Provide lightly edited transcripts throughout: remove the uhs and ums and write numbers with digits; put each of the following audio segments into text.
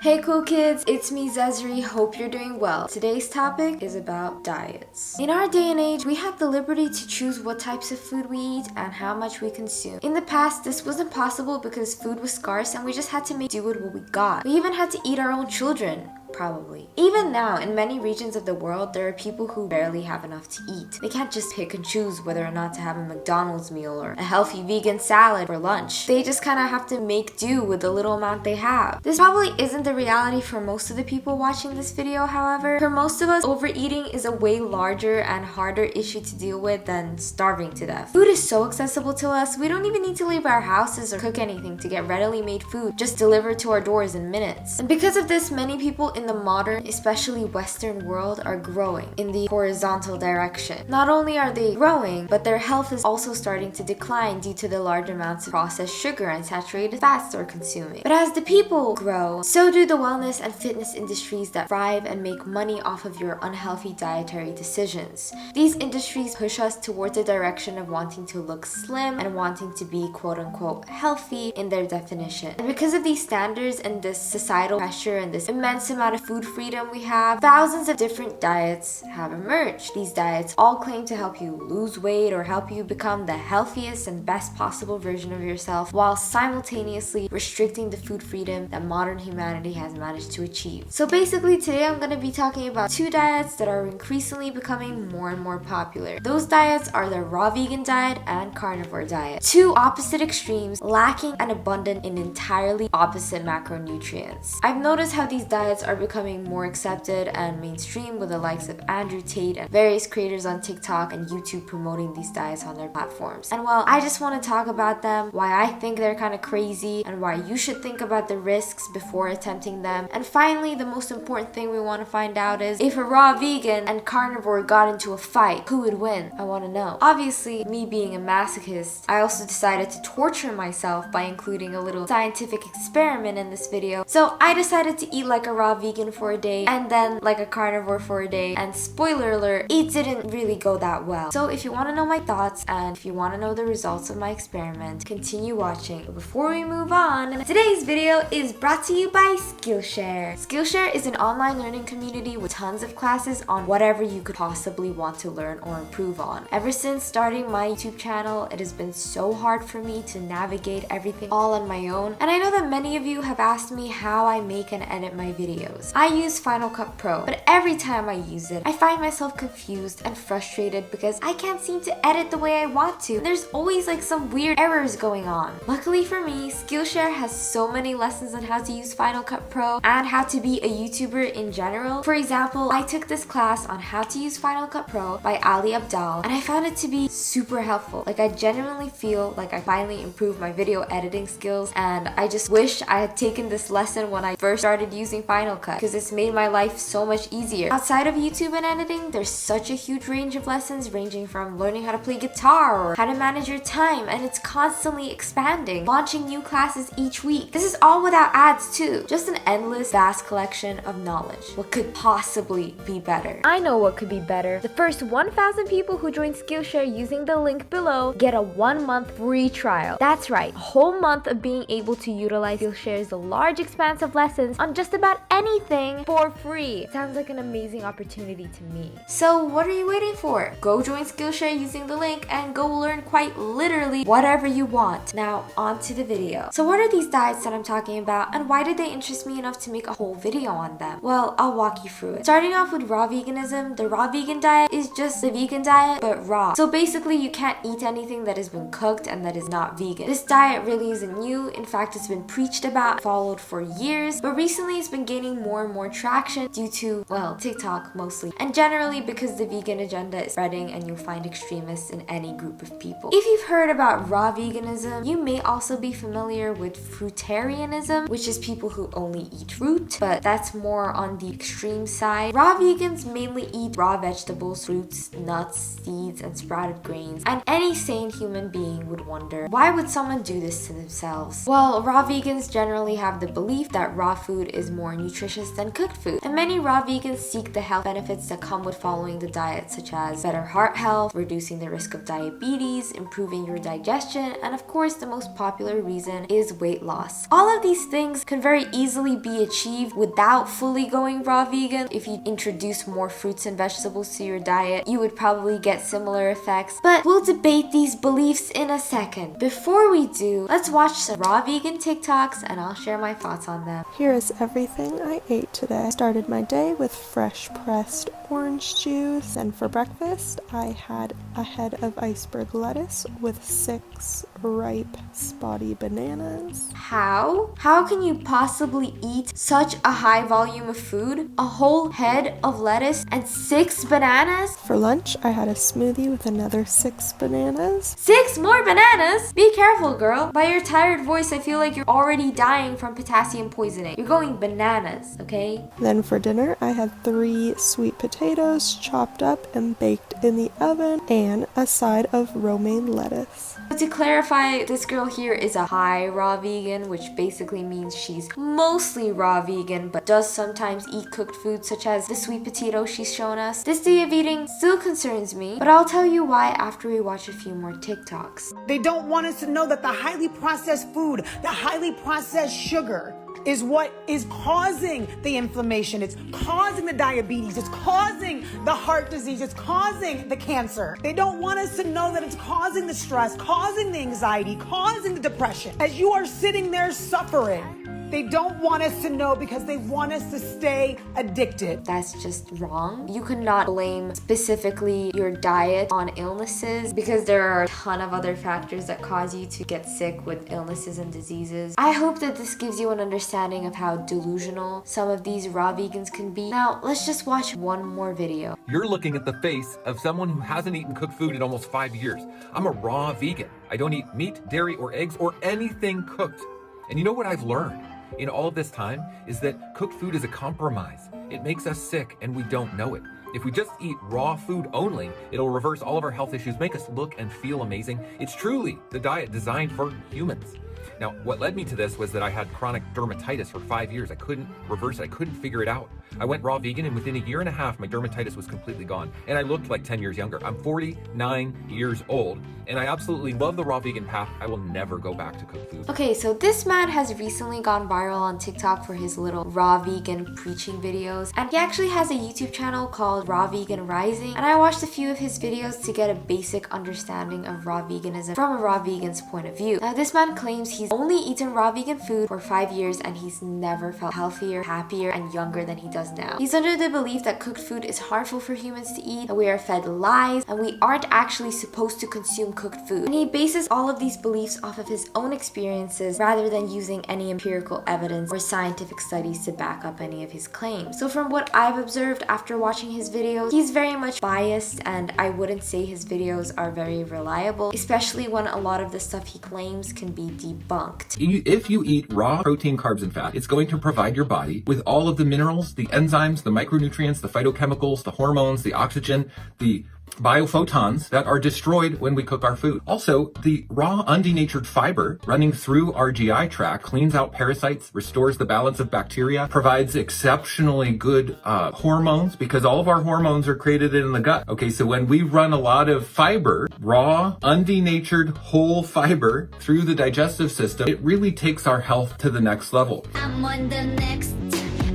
Hey cool kids, it's me Zezre, hope you're doing well. Today's topic is about diets. In our day and age, we have the liberty to choose what types of food we eat and how much we consume. In the past, this wasn't possible because food was scarce and we just had to make do with what we got. We even had to eat our own children. Probably. Even now, in many regions of the world, there are people who barely have enough to eat. They can't just pick and choose whether or not to have a McDonald's meal or a healthy vegan salad for lunch. They just kind of have to make do with the little amount they have. This probably isn't the reality for most of the people watching this video, however. For most of us, overeating is a way larger and harder issue to deal with than starving to death. Food is so accessible to us, we don't even need to leave our houses or cook anything to get readily made food just delivered to our doors in minutes. And because of this, many people in the modern, especially Western world are growing in the horizontal direction. Not only are they growing, but their health is also starting to decline due to the large amounts of processed sugar and saturated fats they're consuming. But as the people grow, so do the wellness and fitness industries that thrive and make money off of your unhealthy dietary decisions. These industries push us towards a direction of wanting to look slim and wanting to be quote-unquote healthy in their definition. And because of these standards and this societal pressure and this immense amount of food freedom we have, thousands of different diets have emerged. These diets all claim to help you lose weight or help you become the healthiest and best possible version of yourself while simultaneously restricting the food freedom that modern humanity has managed to achieve. So basically today I'm going to be talking about two diets that are increasingly becoming more and more popular. Those diets are the raw vegan diet and carnivore diet. Two opposite extremes lacking and abundant in entirely opposite macronutrients. I've noticed how these diets are becoming more accepted and mainstream with the likes of Andrew Tate and various creators on TikTok and YouTube promoting these diets on their platforms. And well, I just want to talk about them, why I think they're kind of crazy, and why you should think about the risks before attempting them. And finally, the most important thing we want to find out is if a raw vegan and carnivore got into a fight, who would win? I want to know. Obviously, me being a masochist, I also decided to torture myself by including a little scientific experiment in this video. So I decided to eat like a raw vegan for a day and then like a carnivore for a day, and spoiler alert, it didn't really go that well. So if you want to know my thoughts and if you want to know the results of my experiment, continue watching. But before we move on, today's video is brought to you by Skillshare. Skillshare is an online learning community with tons of classes on whatever you could possibly want to learn or improve on. Ever since starting my YouTube channel, it has been so hard for me to navigate everything all on my own, and I know that many of you have asked me how I make and edit my videos. I use Final Cut Pro, but every time I use it, I find myself confused and frustrated because I can't seem to edit the way I want to. There's always like some weird errors going on. Luckily for me, Skillshare has so many lessons on how to use Final Cut Pro and how to be a YouTuber in general. For example, I took this class on how to use Final Cut Pro by Ali Abdal, and I found it to be super helpful. Like, I genuinely feel like I finally improved my video editing skills, and I just wish I had taken this lesson when I first started using Final Cut because it's made my life so much easier. Outside of YouTube and editing, there's such a huge range of lessons ranging from learning how to play guitar or how to manage your time, and it's constantly expanding, launching new classes each week. This is all without ads too. Just an endless, vast collection of knowledge. What could possibly be better? I know what could be better. The first 1,000 people who join Skillshare using the link below get a 1-month free trial. That's right, a whole month of being able to utilize Skillshare's large expanse of lessons on just about anything for free. Sounds like an amazing opportunity to me. So what are you waiting for? Go join Skillshare using the link and go learn quite literally whatever you want. Now on to the video. So what are these diets that I'm talking about, and why did they interest me enough to make a whole video on them? Well, I'll walk you through it. Starting off with raw veganism, the raw vegan diet is just the vegan diet but raw. So basically you can't eat anything that has been cooked and that is not vegan. This diet really isn't new. In fact, it's been preached about, followed for years, but recently it's been gaining more and more traction due to, well, TikTok mostly, and generally because the vegan agenda is spreading and you'll find extremists in any group of people. If you've heard about raw veganism, you may also be familiar with fruitarianism, which is people who only eat fruit, but that's more on the extreme side. Raw vegans mainly eat raw vegetables, fruits, nuts, seeds, and sprouted grains, and any sane human being would wonder, why would someone do this to themselves? Well, raw vegans generally have the belief that raw food is more nutritious nutritious than cooked food. And many raw vegans seek the health benefits that come with following the diet, such as better heart health, reducing the risk of diabetes, improving your digestion, and of course the most popular reason is weight loss. All of these things can very easily be achieved without fully going raw vegan. If you introduce more fruits and vegetables to your diet, you would probably get similar effects, but we'll debate these beliefs in a second. Before we do, let's watch some raw vegan TikToks and I'll share my thoughts on them. Here is everything I ate today. I started my day with fresh pressed orange juice, and for breakfast I had a head of iceberg lettuce with 6 ripe spotty bananas. How can you possibly eat such a high volume of food? A whole head of lettuce and 6 bananas? For lunch I had a smoothie with another 6 bananas. 6 more bananas? Be careful, girl. By your tired voice, I feel like you're already dying from potassium poisoning. You're going bananas, okay? Then for dinner I had 3 sweet potatoes chopped up and baked in the oven and a side of romaine lettuce. But to clarify, this girl here is a high raw vegan, which basically means she's mostly raw vegan but does sometimes eat cooked foods such as the sweet potato she's shown us. This day of eating still concerns me, but I'll tell you why after we watch a few more TikToks. They don't want us to know that the highly processed food, the highly processed sugar, is what is causing the inflammation. It's causing the diabetes. It's causing the heart disease. It's causing the cancer. They don't want us to know that it's causing the stress, causing the anxiety, causing the depression. As you are sitting there suffering, they don't want us to know because they want us to stay addicted. That's just wrong. You cannot blame specifically your diet on illnesses because there are a ton of other factors that cause you to get sick with illnesses and diseases. I hope that this gives you an understanding of how delusional some of these raw vegans can be. Now, let's just watch one more video. You're looking at the face of someone who hasn't eaten cooked food in almost 5 years. I'm a raw vegan. I don't eat meat, dairy, or eggs, or anything cooked. And you know what I've learned in all of this time is that cooked food is a compromise. It makes us sick and we don't know it. If we just eat raw food only, it'll reverse all of our health issues, make us look and feel amazing. It's truly the diet designed for humans. Now, what led me to this was that I had chronic dermatitis for 5 years. I couldn't reverse it. I couldn't figure it out. I went raw vegan, and within a year and a half, my dermatitis was completely gone. And I looked like 10 years younger. I'm 49 years old, and I absolutely love the raw vegan path. I will never go back to cooked food. Okay, so this man has recently gone viral on TikTok for his little raw vegan preaching videos. And he actually has a YouTube channel called Raw Vegan Rising. And I watched a few of his videos to get a basic understanding of raw veganism from a raw vegan's point of view. Now, this man claims he's only eaten raw vegan food for 5 years and he's never felt healthier, happier, and younger than he does now. He's under the belief that cooked food is harmful for humans to eat, that we are fed lies, and we aren't actually supposed to consume cooked food. And he bases all of these beliefs off of his own experiences rather than using any empirical evidence or scientific studies to back up any of his claims. So from what I've observed after watching his videos, he's very much biased, and I wouldn't say his videos are very reliable, especially when a lot of the stuff he claims can be debunked. If you eat raw protein, carbs, and fat, it's going to provide your body with all of the minerals, the enzymes, the micronutrients, the phytochemicals, the hormones, the oxygen, the biophotons that are destroyed when we cook our food. Also, the raw undenatured fiber running through our GI tract cleans out parasites, restores the balance of bacteria, provides exceptionally good hormones because all of our hormones are created in the gut. Okay, so when we run a lot of fiber, raw, undenatured, whole fiber through the digestive system, it really takes our health to the next level. I'm on the next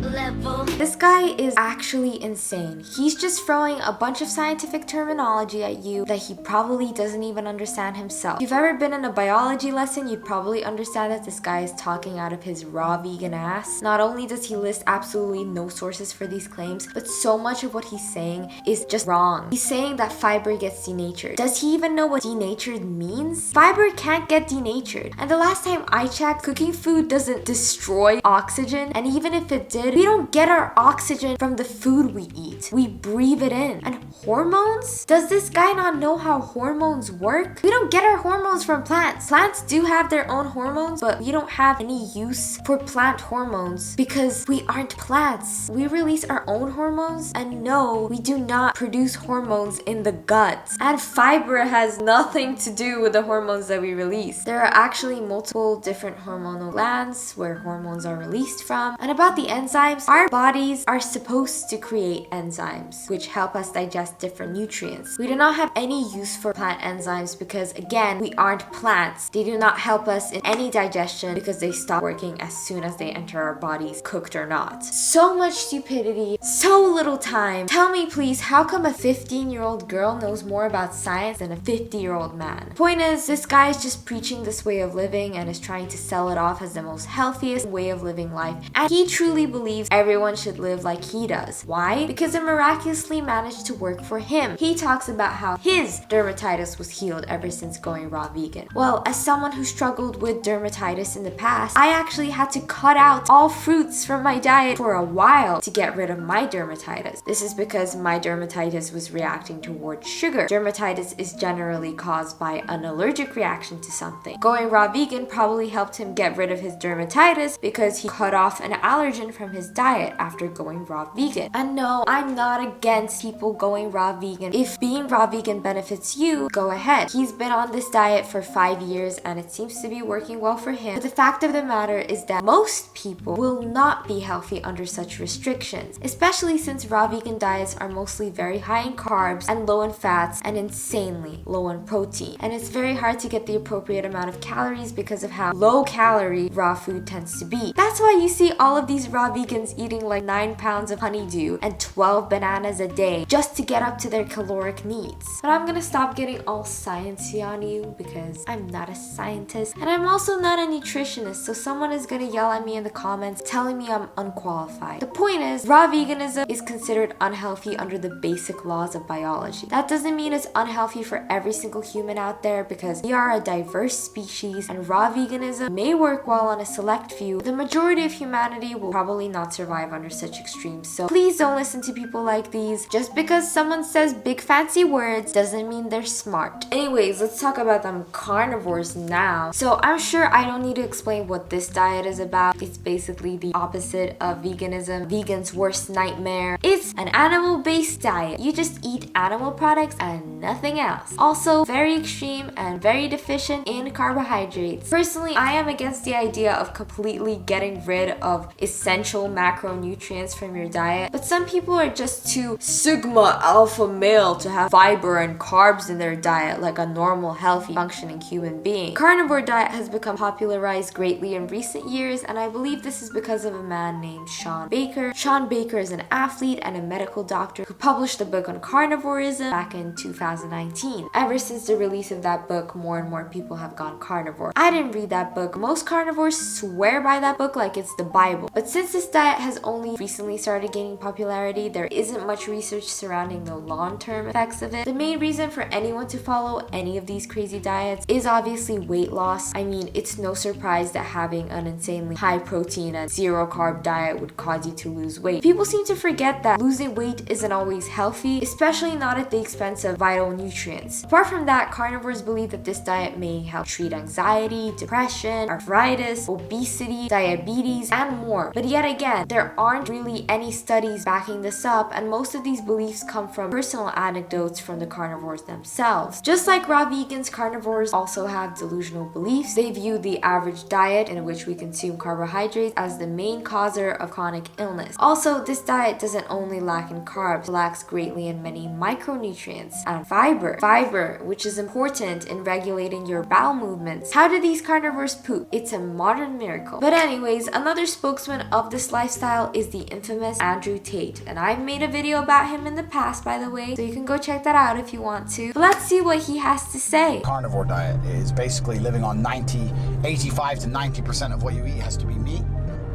level. This guy is actually insane. He's just throwing a bunch of scientific terminology at you that he probably doesn't even understand himself. If you've ever been in a biology lesson, you'd probably understand that this guy is talking out of his raw vegan ass. Not only does he list absolutely no sources for these claims, but so much of what he's saying is just wrong. He's saying that fiber gets denatured. Does he even know what denatured means? Fiber can't get denatured. And the last time I checked, cooking food doesn't destroy oxygen, and even if it did, we don't get our our oxygen from the food we eat. We breathe it in. And hormones? Does this guy not know how hormones work? We don't get our hormones from plants. Plants do have their own hormones, but we don't have any use for plant hormones because we aren't plants. We release our own hormones, and no, we do not produce hormones in the gut. And fiber has nothing to do with the hormones that we release. There are actually multiple different hormonal glands where hormones are released from. And about the enzymes, our bodies are supposed to create enzymes which help us digest different nutrients. We do not have any use for plant enzymes because, again, we aren't plants. They do not help us in any digestion because they stop working as soon as they enter our bodies, cooked or not. So much stupidity, so little time. Tell me please, how come a 15-year-old girl knows more about science than a 50-year-old man? Point is, this guy is just preaching this way of living and is trying to sell it off as the most healthiest way of living life, and he truly believes everyone should live like he does. Why? Because it miraculously managed to work for him. He talks about how his dermatitis was healed ever since going raw vegan. Well, as someone who struggled with dermatitis in the past, I actually had to cut out all fruits from my diet for a while to get rid of my dermatitis. This is because my dermatitis was reacting towards sugar. Dermatitis is generally caused by an allergic reaction to something. Going raw vegan probably helped him get rid of his dermatitis because he cut off an allergen from his diet after going raw vegan. And no, I'm not against people going raw vegan. If being raw vegan benefits you, go ahead. He's been on this diet for 5 years and it seems to be working well for him. But the fact of the matter is that most people will not be healthy under such restrictions, especially since raw vegan diets are mostly very high in carbs and low in fats and insanely low in protein. And it's very hard to get the appropriate amount of calories because of how low calorie raw food tends to be. That's why you see all of these raw vegans eating like 9 pounds of honeydew and 12 bananas a day just to get up to their caloric needs. But I'm gonna stop getting all sciencey on you because I'm not a scientist and I'm also not a nutritionist, so someone is gonna yell at me in the comments telling me I'm unqualified. The point is, raw veganism is considered unhealthy under the basic laws of biology. That doesn't mean it's unhealthy for every single human out there because we are a diverse species and raw veganism may work well on a select few. The majority of humanity will probably not survive under such extremes, so please don't listen to people like these. Just because someone says big fancy words doesn't mean they're smart. Anyways, let's talk about them carnivores now. So I'm sure I don't need to explain what this diet is about. It's basically the opposite of veganism, vegan's worst nightmare. It's an animal-based diet. You just eat animal products and nothing else. Also, very extreme and very deficient in carbohydrates. Personally, I am against the idea of completely getting rid of essential macronutrients from your diet, but some people are just too sigma alpha male to have fiber and carbs in their diet like a normal, healthy, functioning human being. Carnivore diet has become popularized greatly in recent years, and I believe this is because of a man named Sean Baker. Sean Baker is an athlete and a medical doctor who published a book on carnivorism back in 2019. Ever since the release of that book, more and more people have gone carnivore. I didn't read that book. Most carnivores swear by that book like it's the Bible. But since this diet has only recently started gaining popularity, there isn't much research surrounding the long-term effects of it. The main reason for anyone to follow any of these crazy diets is obviously weight loss. I mean, it's no surprise that having an insanely high protein and zero carb diet would cause you to lose weight. People seem to forget that losing weight isn't always healthy, especially not at the expense of vital nutrients. Apart from that, carnivores believe that this diet may help treat anxiety, depression, arthritis, obesity, diabetes, and more. But yet again, there aren't really any studies backing this up, and most of these beliefs come from personal anecdotes from the carnivores themselves. Just like raw vegans, carnivores also have delusional beliefs. They view the average diet in which we consume carbohydrates as the main causer of chronic illness. Also, this diet doesn't only lack in carbs, it lacks greatly in many micronutrients and fiber. Fiber, which is important in regulating your bowel movements. How do these carnivores poop? It's a modern miracle. But anyways, another spokesman of this lifestyle is the infamous Andrew Tate, and I've made a video about him in the past, by the way, so you can go check that out if you want to. But let's see what he has to say. Carnivore diet is basically living on 85 to 90% of what you eat has to be meat.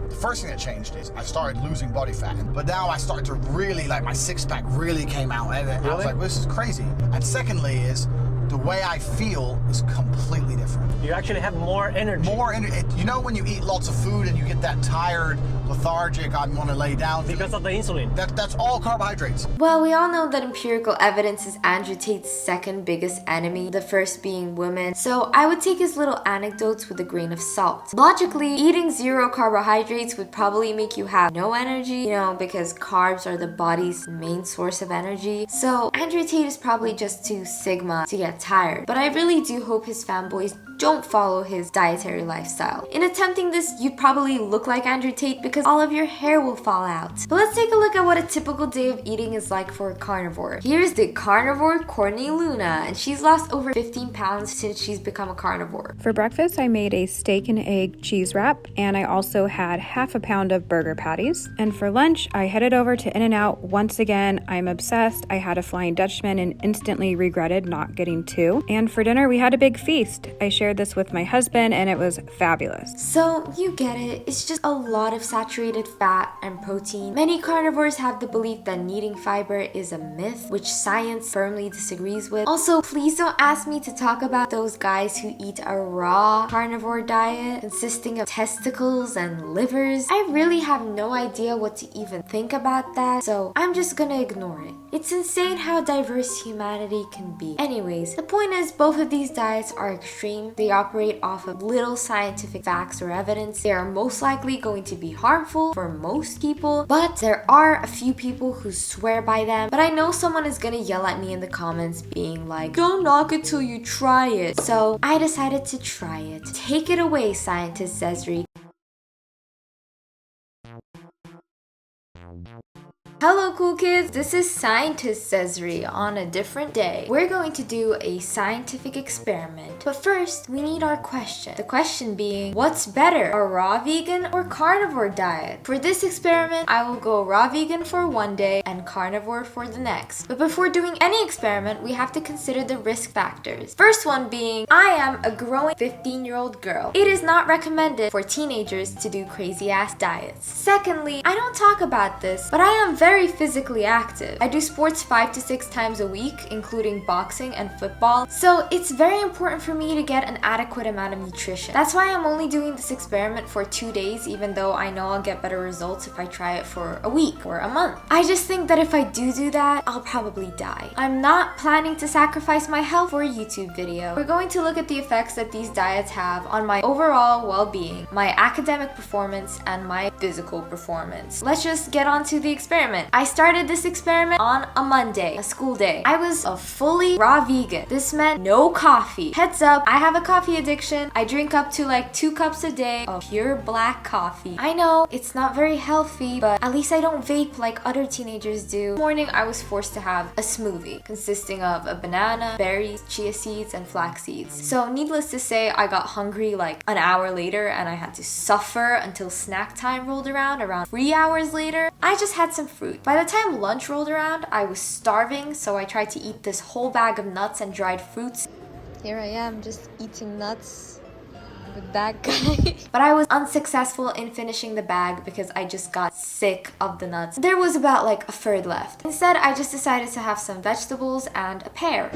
The first thing that changed is I started losing body fat, but now I started to really, like, my six-pack really came out, and I was like, well, this is crazy. And secondly is the way I feel is completely different. You actually have more energy. More energy. You know when you eat lots of food and you get that tired, lethargic, I want to lay down. Because of the insulin. That's all carbohydrates. Well, we all know that empirical evidence is Andrew Tate's second biggest enemy, the first being women. So I would take his little anecdotes with a grain of salt. Logically, eating 0 carbohydrates would probably make you have no energy, because carbs are the body's main source of energy. So Andrew Tate is probably just too sigma to get tired. But I really do hope his fanboys don't follow his dietary lifestyle. In attempting this, you'd probably look like Andrew Tate because all of your hair will fall out. But let's take a look at what a typical day of eating is like for a carnivore. Here's the carnivore Courtney Luna, and she's lost over 15 pounds since she's become a carnivore. For breakfast, I made a steak and egg cheese wrap, and I also had half a pound of burger patties. And for lunch, I headed over to In-N-Out. Once again, I'm obsessed. I had a Flying Dutchman and instantly regretted not getting 2. And for dinner, we had a big feast. I shared this with my husband and it was fabulous. So you get it, it's just a lot of saturated fat and protein. Many carnivores have the belief that needing fiber is a myth, which science firmly disagrees with. Also, please don't ask me to talk about those guys who eat a raw carnivore diet consisting of testicles and livers. I really have no idea what to even think about that, so I'm just gonna ignore it. It's insane how diverse humanity can be. Anyways, the point is both of these diets are extreme. They operate off of little scientific facts or evidence. They are most likely going to be harmful for most people, but there are a few people who swear by them. But I know someone is gonna yell at me in the comments being like, don't knock it till you try it. So I decided to try it. Take it away, scientist Zezre. Hello cool kids, this is Scientist Zezre on a different day. We're going to do a scientific experiment, but first we need our question. The question being, what's better, a raw vegan or carnivore diet? For this experiment, I will go raw vegan for one day and carnivore for the next. But before doing any experiment, we have to consider the risk factors. First one being, I am a growing 15-year-old girl. It is not recommended for teenagers to do crazy ass diets. Secondly, I don't talk about this, but I am very physically active. I do sports 5 to 6 times a week, including boxing and football, so it's very important for me to get an adequate amount of nutrition. That's why I'm only doing this experiment for 2 days, even though I know I'll get better results if I try it for a week or a month. I just think that if I do that, I'll probably die. I'm not planning to sacrifice my health for a YouTube video. We're going to look at the effects that these diets have on my overall well-being, my academic performance, and my physical performance. Let's just get on to the experiment. I started this experiment on a Monday, a school day. I was a fully raw vegan. This meant no coffee. Heads up, I have a coffee addiction. I drink up to like 2 cups a day of pure black coffee. I know it's not very healthy, but at least I don't vape like other teenagers do. This morning, I was forced to have a smoothie consisting of a banana, berries, chia seeds, and flax seeds. So needless to say, I got hungry like an hour later and I had to suffer until snack time rolled around 3 hours later. I just had some fruit. By the time lunch rolled around, I was starving, so I tried to eat this whole bag of nuts and dried fruits. Here I am, just eating nuts with that guy. But I was unsuccessful in finishing the bag because I just got sick of the nuts. There was about like a third left. Instead, I just decided to have some vegetables and a pear.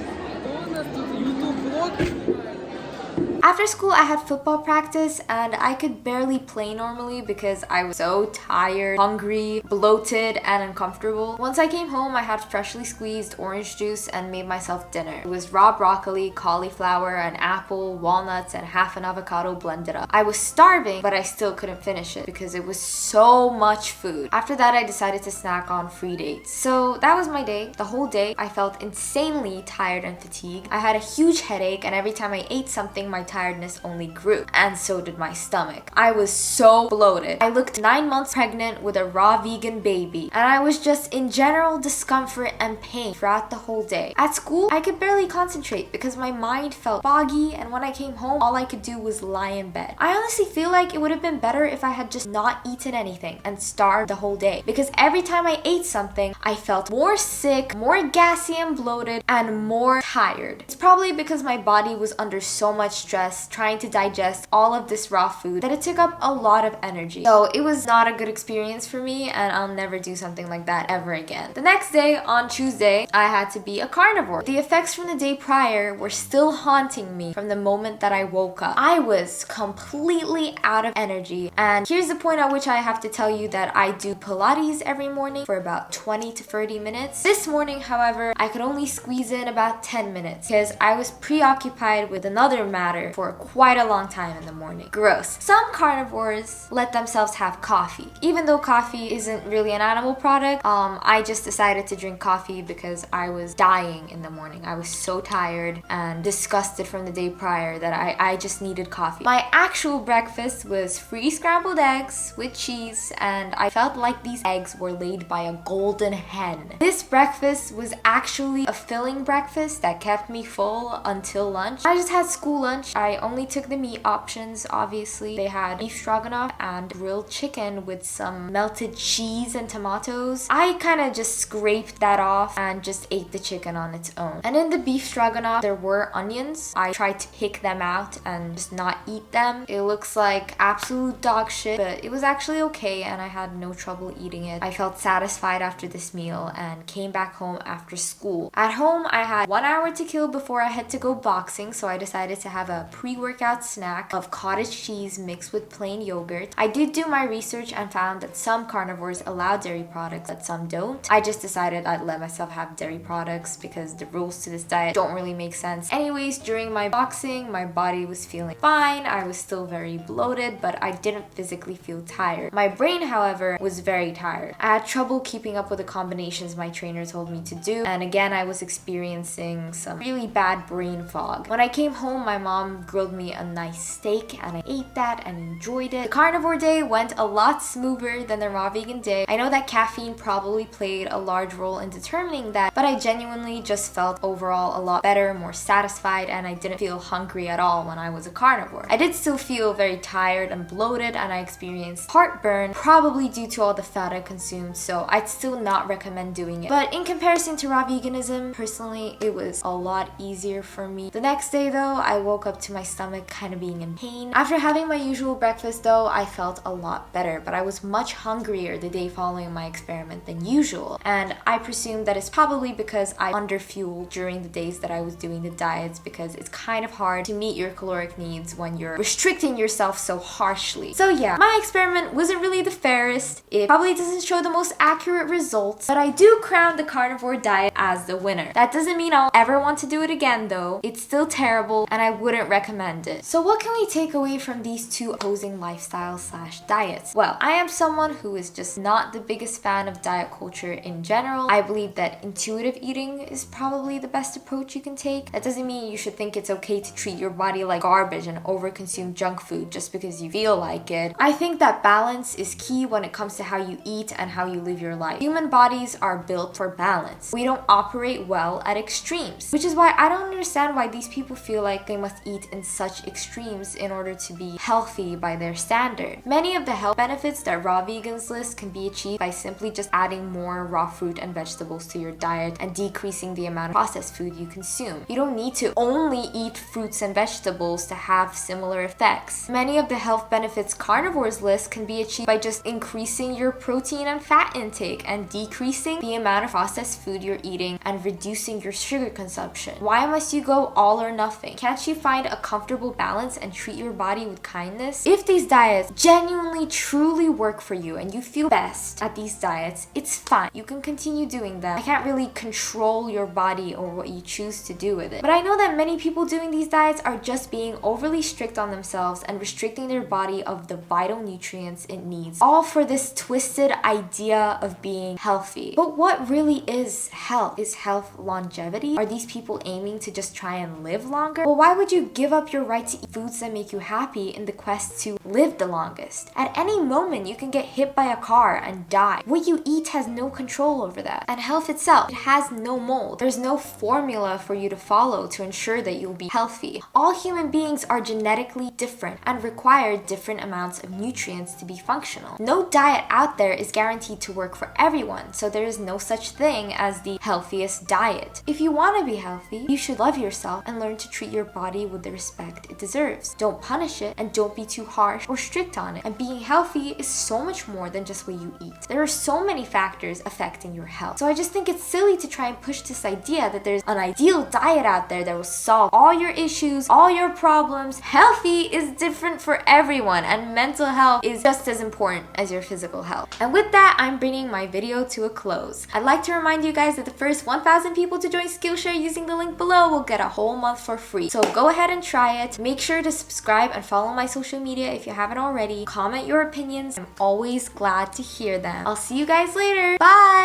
After school, I had football practice and I could barely play normally because I was so tired, hungry, bloated, and uncomfortable. Once I came home, I had freshly squeezed orange juice and made myself dinner. It was raw broccoli, cauliflower, an apple, walnuts, and half an avocado blended up. I was starving, but I still couldn't finish it because it was so much food. After that, I decided to snack on free dates. So that was my day. The whole day, I felt insanely tired and fatigued. I had a huge headache, and every time I ate something, my tiredness only grew, and so did my stomach. I was so bloated. I looked 9 months pregnant with a raw vegan baby, and I was just in general discomfort and pain throughout the whole day. At school, I could barely concentrate because my mind felt foggy, and when I came home, all I could do was lie in bed. I honestly feel like it would have been better if I had just not eaten anything and starved the whole day, because every time I ate something, I felt more sick, more gassy and bloated, and more tired. It's probably because my body was under so much stress stress trying to digest all of this raw food that it took up a lot of energy. So it was not a good experience for me, and I'll never do something like that ever again. The next day, on Tuesday, I had to be a carnivore. The effects from the day prior were still haunting me from the moment that I woke up. I was completely out of energy, and here's the point at which I have to tell you that I do Pilates every morning for about 20 to 30 minutes. This morning, however, I could only squeeze in about 10 minutes because I was preoccupied with another matter for quite a long time in the morning. Gross. Some carnivores let themselves have coffee. Even though coffee isn't really an animal product, I just decided to drink coffee because I was dying in the morning. I was so tired and disgusted from the day prior that I just needed coffee. My actual breakfast was 3 scrambled eggs with cheese, and I felt like these eggs were laid by a golden hen. This breakfast was actually a filling breakfast that kept me full until lunch. I just had school lunch. I only took the meat options, obviously. They had beef stroganoff and grilled chicken with some melted cheese and tomatoes. I kind of just scraped that off and just ate the chicken on its own. And in the beef stroganoff, there were onions. I tried to pick them out and just not eat them. It looks like absolute dog shit, but it was actually okay, and I had no trouble eating it. I felt satisfied after this meal and came back home after school. At home, I had 1 hour to kill before I had to go boxing, so I decided to have a pre-workout snack of cottage cheese mixed with plain yogurt. I did do my research and found that some carnivores allow dairy products, but some don't. I just decided I'd let myself have dairy products because the rules to this diet don't really make sense. Anyways, during my boxing, my body was feeling fine. I was still very bloated, but I didn't physically feel tired. My brain, however, was very tired. I had trouble keeping up with the combinations my trainer told me to do, and again, I was experiencing some really bad brain fog. When I came home, my mom grilled me a nice steak, and I ate that and enjoyed it. The carnivore day went a lot smoother than the raw vegan day. I know that caffeine probably played a large role in determining that, but I genuinely just felt overall a lot better, more satisfied, and I didn't feel hungry at all when I was a carnivore. I did still feel very tired and bloated, and I experienced heartburn, probably due to all the fat I consumed, so I'd still not recommend doing it. But in comparison to raw veganism, personally, it was a lot easier for me. The next day though, I woke up to my stomach kind of being in pain. After having my usual breakfast though, I felt a lot better, but I was much hungrier the day following my experiment than usual, and I presume that it's probably because I underfueled during the days that I was doing the diets, because it's kind of hard to meet your caloric needs when you're restricting yourself so harshly. So yeah, my experiment wasn't really the fairest. It probably doesn't show the most accurate results, but I do crown the carnivore diet as the winner. That doesn't mean I'll ever want to do it again though. It's still terrible and I wouldn't recommend it. So what can we take away from these two opposing lifestyles/diets? Well, I am someone who is just not the biggest fan of diet culture in general. I believe that intuitive eating is probably the best approach you can take. That doesn't mean you should think it's okay to treat your body like garbage and overconsume junk food just because you feel like it. I think that balance is key when it comes to how you eat and how you live your life. Human bodies are built for balance. We don't operate well at extremes, which is why I don't understand why these people feel like they must eat in such extremes in order to be healthy by their standard. Many of the health benefits that raw vegans list can be achieved by simply just adding more raw fruit and vegetables to your diet and decreasing the amount of processed food you consume. You don't need to only eat fruits and vegetables to have similar effects. Many of the health benefits carnivores list can be achieved by just increasing your protein and fat intake and decreasing the amount of processed food you're eating and reducing your sugar consumption. Why must you go all or nothing? Can't you find a comfortable balance and treat your body with kindness? If these diets genuinely truly work for you and you feel best at these diets, it's fine. You can continue doing them. I can't really control your body or what you choose to do with it. But I know that many people doing these diets are just being overly strict on themselves and restricting their body of the vital nutrients it needs, all for this twisted idea of being healthy. But what really is health? Is health longevity? Are these people aiming to just try and live longer? Well, why would you give up your right to eat foods that make you happy in the quest to live the longest? At any moment, you can get hit by a car and die. What you eat has no control over that. And health itself, it has no mold. There's no formula for you to follow to ensure that you'll be healthy. All human beings are genetically different and require different amounts of nutrients to be functional. No diet out there is guaranteed to work for everyone, so there is no such thing as the healthiest diet. If you want to be healthy, you should love yourself and learn to treat your body with the respect it deserves. Don't punish it, and don't be too harsh or strict on it. And being healthy is so much more than just what you eat. There are so many factors affecting your health. So I just think it's silly to try and push this idea that there's an ideal diet out there that will solve all your issues, all your problems. Healthy is different for everyone, and mental health is just as important as your physical health. And with that, I'm bringing my video to a close. I'd like to remind you guys that the first 1,000 people to join Skillshare using the link below will get a whole month for free. So go ahead and try it. Make sure to subscribe and follow my social media if you haven't already. Comment your opinions. I'm always glad to hear them. I'll see you guys later. Bye!